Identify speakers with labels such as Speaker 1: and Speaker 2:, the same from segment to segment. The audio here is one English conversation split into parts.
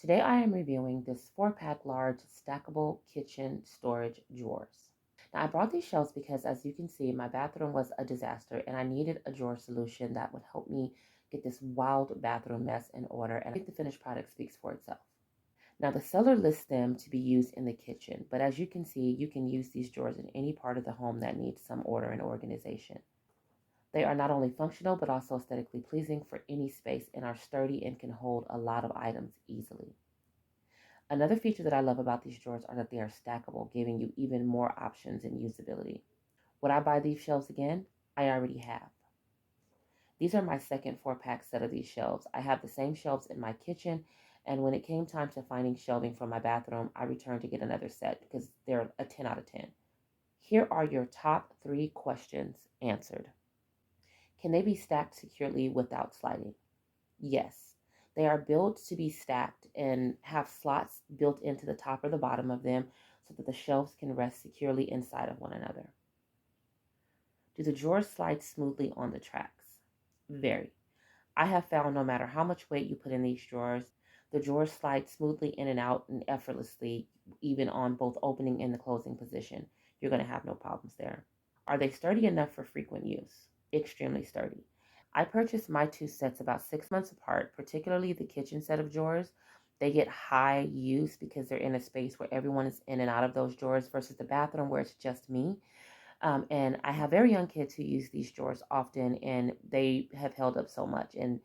Speaker 1: Today I am reviewing this 4-pack large stackable kitchen storage drawers. Now I brought these shelves because, as you can see, my bathroom was a disaster and I needed a drawer solution that would help me get this wild bathroom mess in order, and I think the finished product speaks for itself. Now the seller lists them to be used in the kitchen, but as you can see, you can use these drawers in any part of the home that needs some order and organization. They are not only functional but also aesthetically pleasing for any space and are sturdy and can hold a lot of items easily. Another feature that I love about these drawers are that they are stackable, giving you even more options and usability. Would I buy these shelves again? I already have. These are my second 4-pack set of these shelves. I have the same shelves in my kitchen, and when it came time to finding shelving for my bathroom, I returned to get another set because they're a 10 out of 10. Here are your top 3 questions answered. Can they be stacked securely without sliding? Yes. They are built to be stacked and have slots built into the top or the bottom of them so that the shelves can rest securely inside of one another. Do the drawers slide smoothly on the tracks? Very. I have found no matter how much weight you put in these drawers, the drawers slide smoothly in and out and effortlessly, even on both opening and the closing position. You're going to have no problems there. Are they sturdy enough for frequent use? Extremely sturdy. I purchased my 2 sets about 6 months apart, particularly the kitchen set of drawers. They get high use because they're in a space where everyone is in and out of those drawers versus the bathroom where it's just me. And I have very young kids who use these drawers often, and they have held up so much and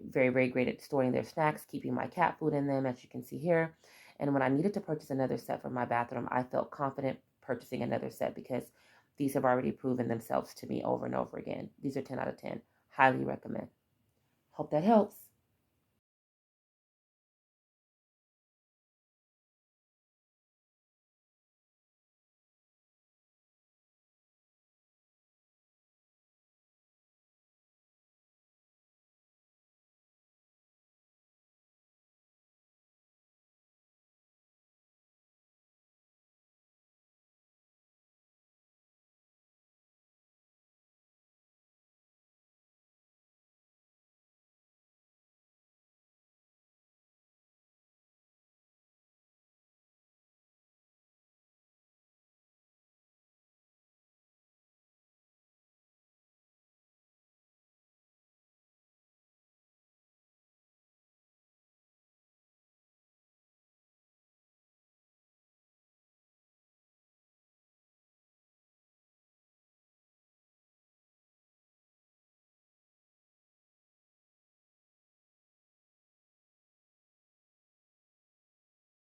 Speaker 1: very, very great at storing their snacks, keeping my cat food in them, as you can see here. And when I needed to purchase another set for my bathroom, I felt confident purchasing another set because these have already proven themselves to me over and over again. These are 10 out of 10. Highly recommend. Hope that helps.